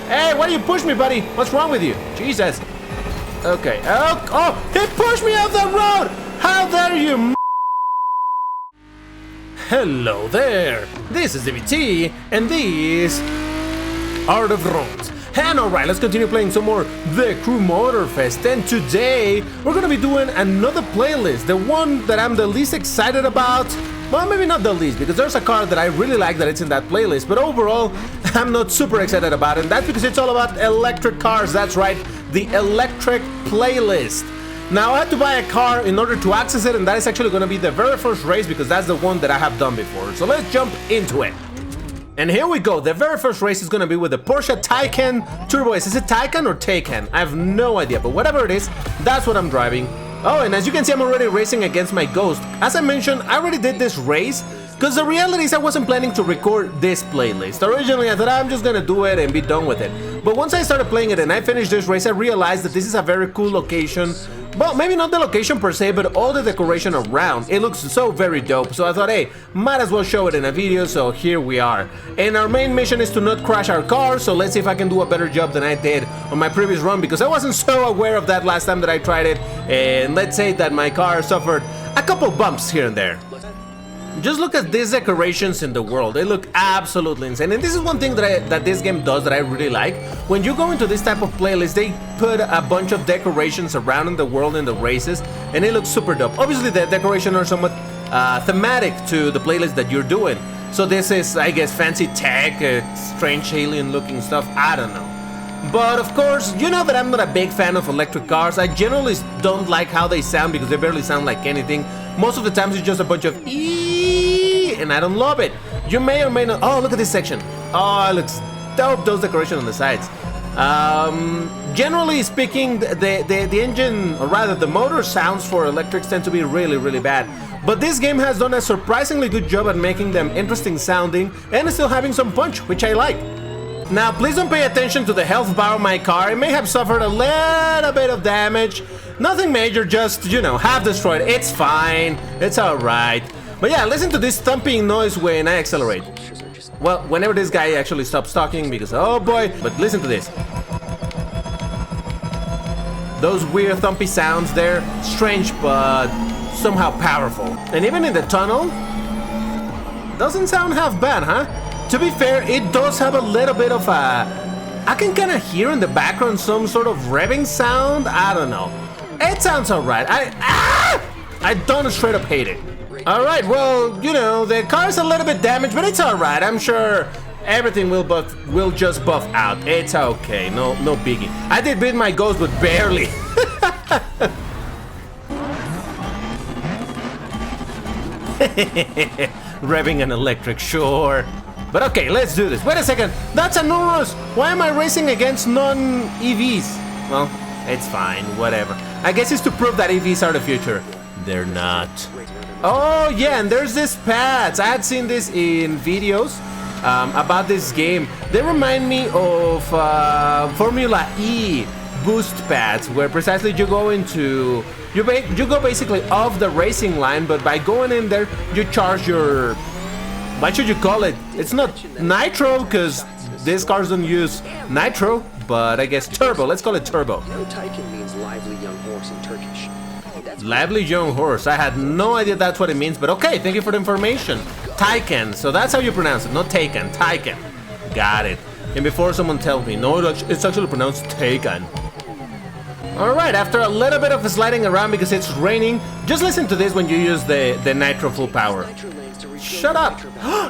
Hey, why do you push me, buddy? What's wrong with you? Jesus. Okay. Oh, he pushed me off the road! How dare you, Hello there. This is DBT, and these are the VROOMs. And alright, let's continue playing some more The Crew Motorfest. And today, we're gonna be doing another playlist. The one that I'm the least excited about. Well, maybe not the least, because there's a car that I really like that it's in that playlist. But overall, I'm not super excited about it. And that's because it's all about electric cars. That's right, the electric playlist. Now, I had to buy a car in order to access it, and that is actually going to be the very first race because that's the one that I have done before. So let's jump into it. And here we go. The very first race is going to be with the Porsche Taycan Turbo S. Is it Taycan or Taycan? I have no idea, but whatever it is, that's what I'm driving. Oh, and as you can see, I'm already racing against my Ghost. As I mentioned, I already did this race because the reality is I wasn't planning to record this playlist. Originally, I thought I'm just gonna do it and be done with it. But once I started playing it and I finished this race, I realized that this is a very cool location. Well, maybe not the location per se, but all the decoration around. It looks so very dope. So I thought, hey, might as well show it in a video, so here we are. And our main mission is to not crash our car, so let's see if I can do a better job than I did on my previous run, because I wasn't so aware of that last time that I tried it. And let's say that my car suffered a couple bumps here and there. Just look at these decorations in the world. They look absolutely insane. And this is one thing that this game does that I really like. When you go into this type of playlist, they put a bunch of decorations around in the world in the races, and it looks super dope. Obviously, the decorations are somewhat thematic to the playlist that you're doing. So this is, I guess, fancy tech, strange alien-looking stuff. I don't know. But of course, you know that I'm not a big fan of electric cars. I generally don't like how they sound because they barely sound like anything. Most of the times it's just a bunch of and I don't love it. You may or may not. Oh, look at this section. Oh, it looks dope. Those decorations on the sides. Generally speaking, the engine, or rather the motor sounds for electrics tend to be really, really bad. But this game has done a surprisingly good job at making them interesting sounding and still having some punch, which I like. Now, please don't pay attention to the health bar of my car. It may have suffered a little bit of damage. Nothing major, just, you know, half destroyed. It's fine. It's alright. But yeah, listen to this thumping noise when I accelerate. Well, whenever this guy actually stops talking, because, oh boy, but listen to this. Those weird thumpy sounds there, strange but somehow powerful. And even in the tunnel, doesn't sound half bad, huh? To be fair, it does have a little bit of a... I can kind of hear in the background some sort of revving sound. I don't know. It sounds alright. I don't straight up hate it. Alright, well, you know, the car's a little bit damaged, but it's alright. I'm sure everything will just buff out. It's okay, no biggie. I did beat my Ghost, but barely. Revving an electric, sure. But okay, let's do this. Wait a second, that's a Norris. Why am I racing against non-EVs? Well, it's fine, whatever. I guess it's to prove that EVs are the future. They're not. Oh yeah, and there's these pads. I had seen this in videos about this game. They remind me of Formula E boost pads, where precisely you go into you go basically off the racing line, but by going in there, you charge your, what should you call it? It's not nitro because these cars don't use nitro, but I guess turbo. Let's call it turbo. No, Taycan means lively young horse in Turkish. Lively young horse. I had no idea that's what it means, but okay, thank you for the information. Taycan, so that's how you pronounce it, not Taycan, Taycan. Got it. And before someone tells me, no, it's actually pronounced Taycan. Alright, after a little bit of sliding around because it's raining, just listen to this when you use the nitro full power. Shut up!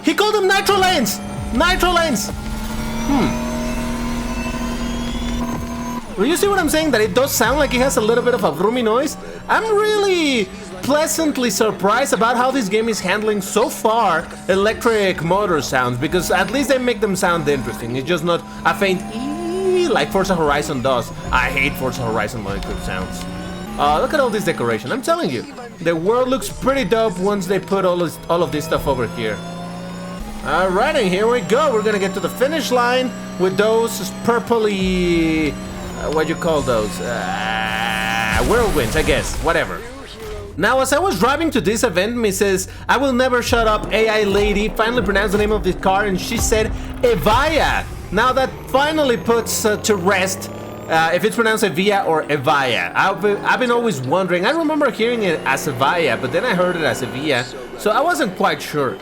He called them nitro lanes! Nitro lanes! Well, you see what I'm saying? That it does sound like it has a little bit of a vroomy noise. I'm really pleasantly surprised about how this game is handling so far electric motor sounds, because at least they make them sound interesting. It's just not a faint ee like Forza Horizon does. I hate Forza Horizon electric sounds. Look at all this decoration. I'm telling you, the world looks pretty dope once they put all of this stuff over here. Alright, and here we go. We're gonna get to the finish line with those purpley... what you call those? Whirlwinds, I guess. Whatever. Now, as I was driving to this event, Mrs. I Will Never Shut Up AI Lady finally pronounced the name of this car, and she said Evaya. Now that finally puts to rest if it's pronounced Evia or Evaya. I've been always wondering. I remember hearing it as Evaya, but then I heard it as Evia, so I wasn't quite sure.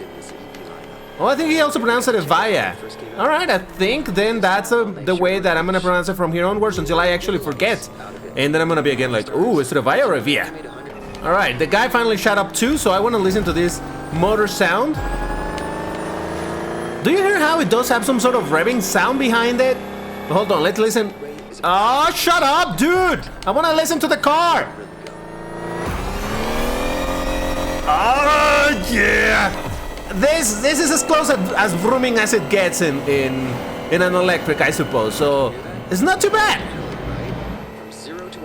Oh, I think he also pronounced it Evaya. Alright, I think then that's the way that I'm gonna pronounce it from here onwards until I actually forget. And then I'm gonna be again like, ooh, is it Evaya or Evia? Alright, the guy finally shut up too, so I wanna listen to this motor sound. Do you hear how it does have some sort of revving sound behind it? Hold on, let's listen. Oh, shut up, dude! I wanna listen to the car! Oh, yeah! This is as close as vrooming as it gets in an electric, I suppose, so it's not too bad.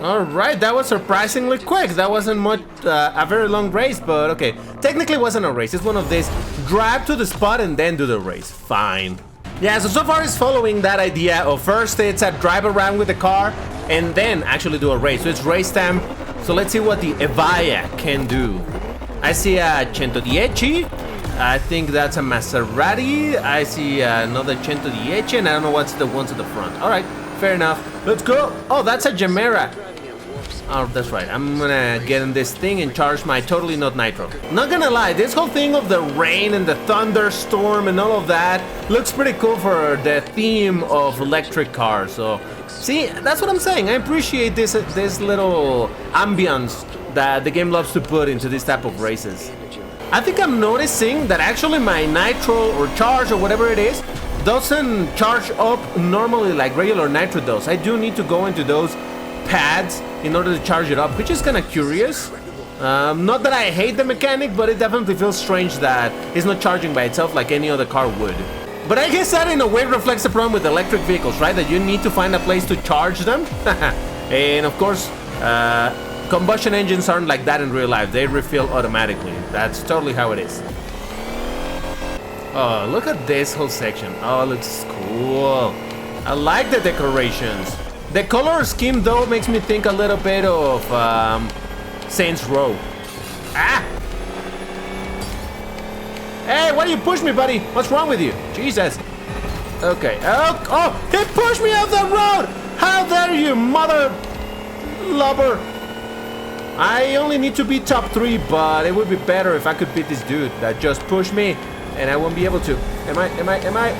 Alright, that was surprisingly quick. That wasn't much, a very long race, but okay. Technically it wasn't a race, it's one of these drive to the spot and then do the race. Fine. Yeah, so far it's following that idea of first it's a drive around with the car and then actually do a race. So it's race time. So let's see what the Evaya can do. I see a 110. I think that's a Maserati. I see another 110 and I don't know what's the one to the front. Alright, fair enough. Let's go. Oh, that's a Gemera. Oh, that's right. I'm gonna get in this thing and charge my totally not nitro. Not gonna lie, this whole thing of the rain and the thunderstorm and all of that looks pretty cool for the theme of electric cars. So, see, that's what I'm saying. I appreciate this little ambience that the game loves to put into this type of races. I think I'm noticing that actually my nitro or charge or whatever it is doesn't charge up normally like regular nitro does. I do need to go into those pads in order to charge it up, which is kind of curious. Not that I hate the mechanic, but it definitely feels strange that it's not charging by itself like any other car would. But I guess that in a way reflects the problem with electric vehicles, right? That you need to find a place to charge them. And of course, combustion engines aren't like that in real life. They refill automatically. That's totally how it is. Oh, look at this whole section. Oh, it looks cool. I like the decorations. The color scheme, though, makes me think a little bit of Saints Row. Ah! Hey, why do you push me, buddy? What's wrong with you? Jesus. Okay. Oh, he pushed me off the road! How dare you, mother lover! I only need to be top 3, but it would be better if I could beat this dude that just pushed me, and I won't be able to. Am I?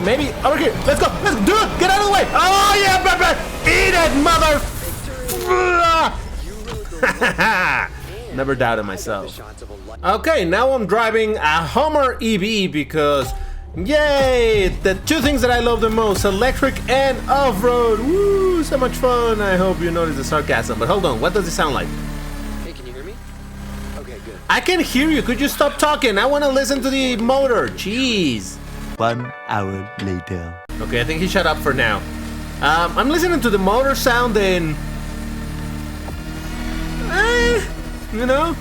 Maybe over here. Let's go. Dude, get out of the way. Oh yeah, baby. Eat it, mother. Never doubted myself. Okay, now I'm driving a Hummer EV because, yay, the two things that I love the most, electric and off-road. Woo, so much fun. I hope you notice the sarcasm, but hold on, what does it sound like? Hey, can you hear me? Okay, good. I can hear you. Could you stop talking? I want to listen to the motor. Jeez. 1 hour later. Okay, I think he shut up for now. I'm listening to the motor sound and... you know?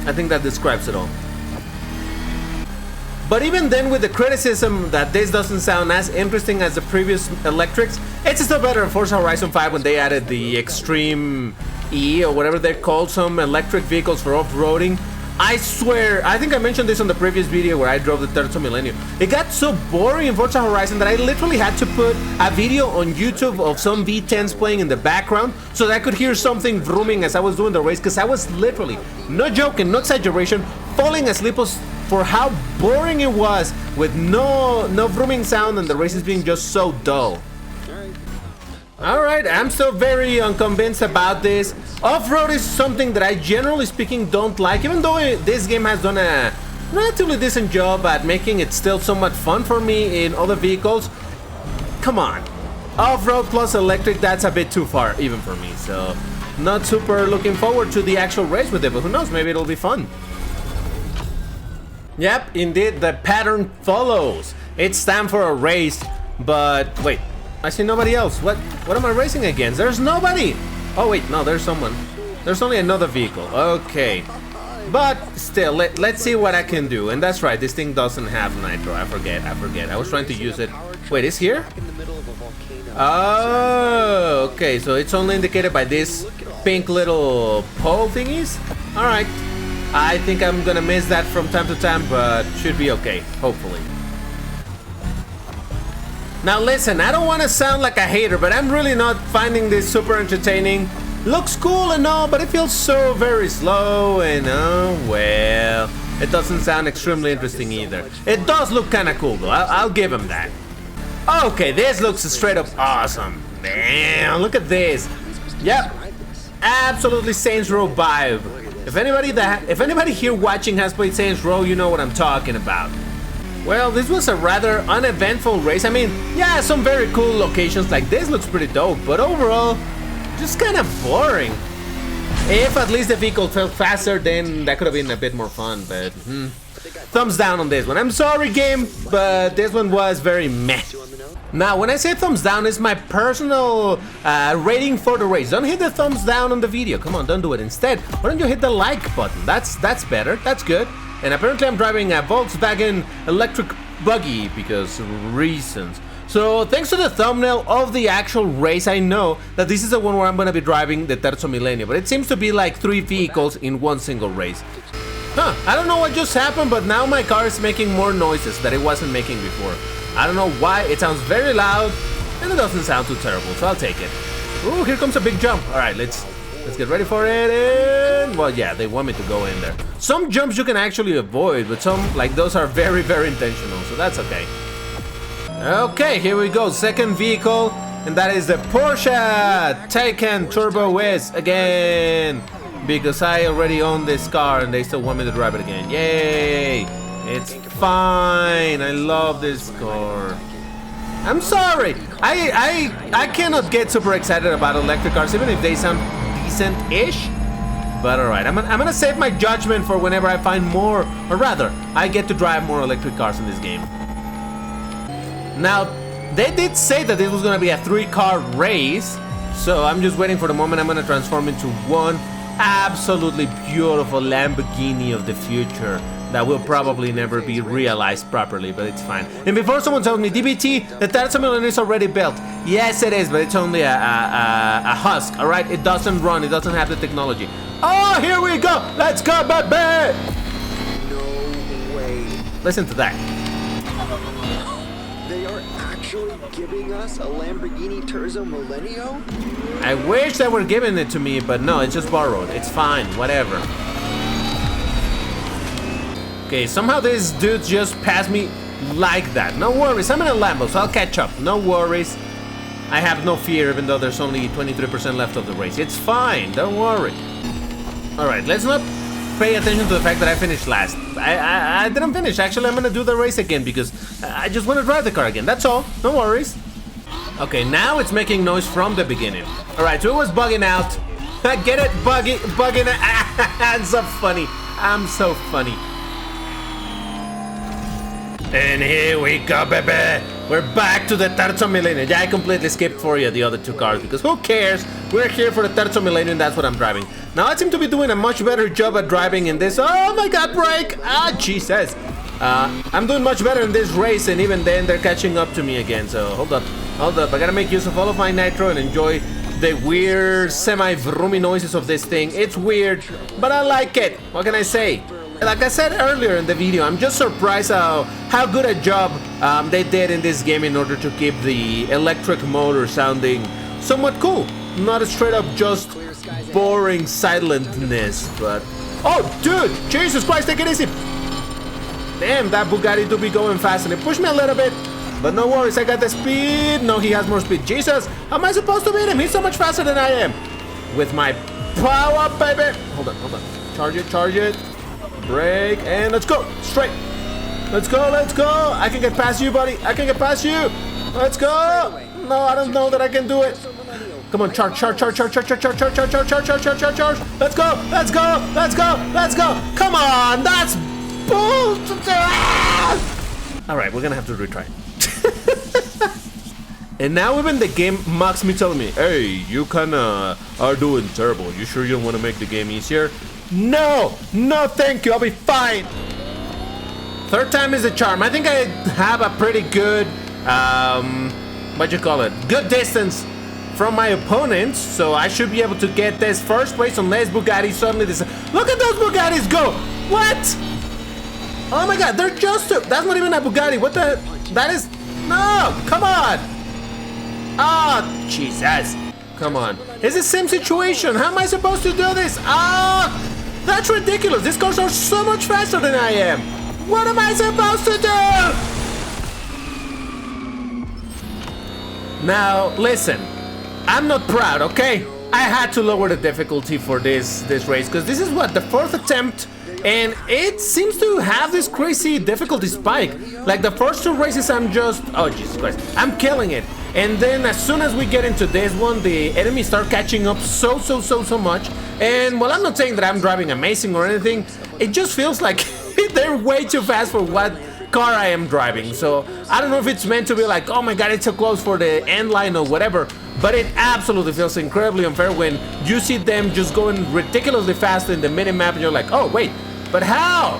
I think that describes it all. But even then, with the criticism that this doesn't sound as interesting as the previous electrics, it's still better in Forza Horizon 5 when they added the Extreme E or whatever they're called, some electric vehicles for off-roading. I swear, I think I mentioned this on the previous video where I drove the Terzo Millennio. It got so boring in Forza Horizon that I literally had to put a video on YouTube of some V10s playing in the background so that I could hear something vrooming as I was doing the race, because I was literally, no joking, no exaggeration, falling asleep for how boring it was with no vrooming sound and the races being just so dull. Alright, I'm still very unconvinced about this. Off-road is something that I generally speaking don't like, even though this game has done a relatively decent job at making it still somewhat fun for me in other vehicles. Come on. Off-road plus electric, that's a bit too far even for me, so not super looking forward to the actual race with it, but who knows, maybe it'll be fun. Yep, indeed, the pattern follows. It's time for a race, but wait. I see nobody else. What am I racing against? There's nobody! Oh wait, no, there's someone. There's only another vehicle. Okay. But still, let's see what I can do. And that's right, this thing doesn't have nitro. I forget. I was trying to use it. Wait, it's here? Oh, okay, so it's only indicated by this pink little pole thingies? Alright. I think I'm gonna miss that from time to time, but should be okay, hopefully. Now listen, I don't want to sound like a hater, but I'm really not finding this super entertaining. Looks cool and all, but it feels so very slow and well, it doesn't sound extremely interesting either. It does look kind of cool though, I'll give him that. Okay, this looks straight up awesome. Man, look at this. Yep, absolutely Saints Row vibe. If anybody here watching has played Saints Row, you know what I'm talking about. Well, this was a rather uneventful race. I mean, yeah, some very cool locations like this looks pretty dope, but overall, just kind of boring. If at least the vehicle felt faster, then that could have been a bit more fun, but thumbs down on this one. I'm sorry, game, but this one was very meh. Now, when I say thumbs down, it's my personal rating for the race. Don't hit the thumbs down on the video. Come on, don't do it. Instead, why don't you hit the like button? That's better. That's good. And apparently I'm driving a Volkswagen electric buggy because reasons. So thanks to the thumbnail of the actual race, I know that this is the one where I'm going to be driving the Terzo Millennio. But it seems to be like 3 vehicles in one single race. Huh, I don't know what just happened, but now my car is making more noises that it wasn't making before. I don't know why, it sounds very loud, and it doesn't sound too terrible, so I'll take it. Ooh, here comes a big jump. Alright, let's get ready for it, and... well, yeah, they want me to go in there. Some jumps you can actually avoid, but some, like those, are very, very intentional, so that's okay. Okay, here we go, second vehicle, and that is the Porsche Taycan Turbo S again. Because I already own this car and they still want me to drive it again. Yay! It's fine. I love this car. I'm sorry. I cannot get super excited about electric cars, even if they sound decent-ish. But alright, I'm gonna save my judgment for whenever I find more, or rather, I get to drive more electric cars in this game. Now, they did say that this was gonna be a 3-car race, so I'm just waiting for the moment I'm gonna transform into one absolutely beautiful Lamborghini of the future that will probably never be realized properly, but it's fine. And before someone tells me, DBT, the Terzo Millennio is already built. Yes, it is, but it's only a husk, all right? It doesn't run, it doesn't have the technology. Oh, here we go! Let's go, baby! No way. Listen to that. They are actually giving us a Lamborghini Terzo Millennio? I wish they were giving it to me, but no, it's just borrowed. It's fine, whatever. Okay, somehow this dude just passed me like that. No worries, I'm in a Lambo, so I'll catch up. No worries. I have no fear, even though there's only 23% left of the race. It's fine, don't worry. Alright, let's not pay attention to the fact that I finished last. I didn't finish. Actually, I'm gonna do the race again because I just want to drive the car again. That's all, no worries. Okay, now it's making noise from the beginning. Alright, so it was bugging out. Get it? Bugging out. I'm so funny. I'm so funny. And here we go, baby. We're back to the Terzo Millennio. Yeah, I completely skipped for you the other 2 cars because who cares? We're here for the Terzo Millennio and that's what I'm driving. Now I seem to be doing a much better job at driving in this. Oh my god, brake! Ah, Jesus. I'm doing much better in this race, and even then they're catching up to me again. So hold up. I gotta make use of all of my nitro and enjoy the weird semi-vroomy noises of this thing. It's weird, but I like it. What can I say? Like I said earlier in the video, I'm just surprised how good a job they did in this game in order to keep the electric motor sounding somewhat cool. Not a straight up just boring silentness, but... oh, dude! Jesus Christ, take it easy! Damn, that Bugatti do be going fast, and it pushed me a little bit. But no worries, I got the speed. No, he has more speed. Jesus, how am I supposed to beat him? He's so much faster than I am. With my power, baby. Hold on. Charge it. Brake, and let's go. Straight. Let's go. I can get past you, buddy. I can get past you. Let's go. No, I don't know that I can do it. Come on, charge. Let's go. Come on, that's bull. All right, we're gonna have to retry. And now even the game mocks me, telling me, hey, you kinda are doing terrible. You sure you don't want to make the game easier? No, thank you, I'll be fine. Third time is a charm. I think I have a pretty good, good distance from my opponents, so I should be able to get this first place unless Bugatti suddenly decides. Look at those Bugattis go! What? Oh my god, they're just... That's not even a Bugatti. What the... That is... No! Come on! Oh, Jesus. Come on. It's the same situation. How am I supposed to do this? Oh, that's ridiculous. These cars are so much faster than I am. What am I supposed to do? Now, listen. I'm not proud, okay? I had to lower the difficulty for this race because this is what, the 4th attempt, and it seems to have this crazy difficulty spike. Like the first 2 races I'm just, oh Jesus Christ, I'm killing it. And then as soon as we get into this one, the enemies start catching up so much. And well, I'm not saying that I'm driving amazing or anything, it just feels like they're way too fast for what car I am driving. So I don't know if it's meant to be like, oh my god, it's so close for the end line or whatever, but it absolutely feels incredibly unfair when you see them just going ridiculously fast in the minimap and you're like, oh wait, but how?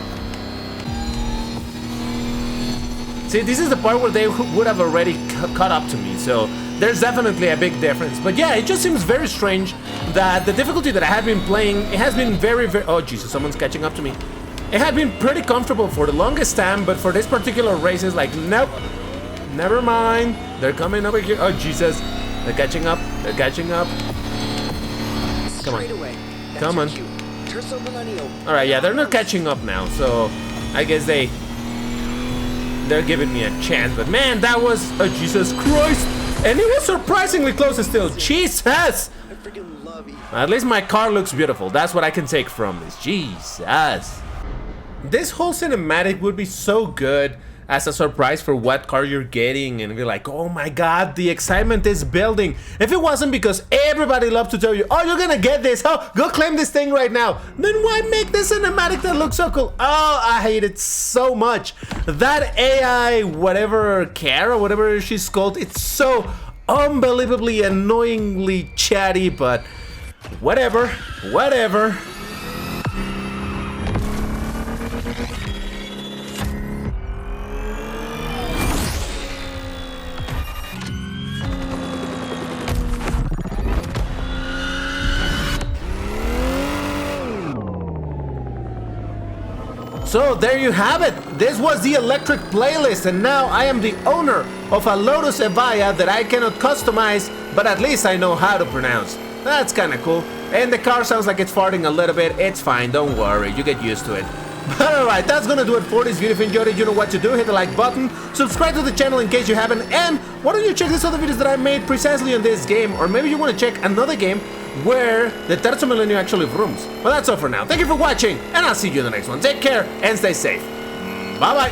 See, this is the part where they would have already caught up to me, so there's definitely a big difference. But yeah, it just seems very strange that the difficulty that I have been playing, it has been very, oh Jesus, someone's catching up to me. It had been pretty comfortable for the longest time, but for this particular race, it's like, nope, never mind. They're coming over here. Oh Jesus, they're catching up. They're catching up. Come on, come on. All right, yeah, they're not catching up now, so I guess they're giving me a chance. But man, that was, oh Jesus Christ, and it was surprisingly close still. Jesus. At least my car looks beautiful. That's what I can take from this. Jesus. This whole cinematic would be so good as a surprise for what car you're getting, and be like, oh my god, the excitement is building. If it wasn't because everybody loves to tell you, oh, you're gonna get this, oh, go claim this thing right now, then why make this cinematic that looks so cool? Oh, I hate it so much. That AI, whatever, Kara, whatever she's called, it's so unbelievably annoyingly chatty, but whatever, whatever. So there you have it. This was the electric playlist, and now I am the owner of a Lotus Evija that I cannot customize, but at least I know how to pronounce. That's kinda cool. And the car sounds like it's farting a little bit. It's fine, don't worry, you get used to it. But alright, that's gonna do it for this video. If you enjoyed it, you know what to do. Hit the like button, subscribe to the channel in case you haven't, and why don't you check these other videos that I made precisely on this game, or maybe you want to check another game where the Terzo Millennio actually vrooms. Well, that's all for now. Thank you for watching, and I'll see you in the next one. Take care and stay safe. Bye-bye.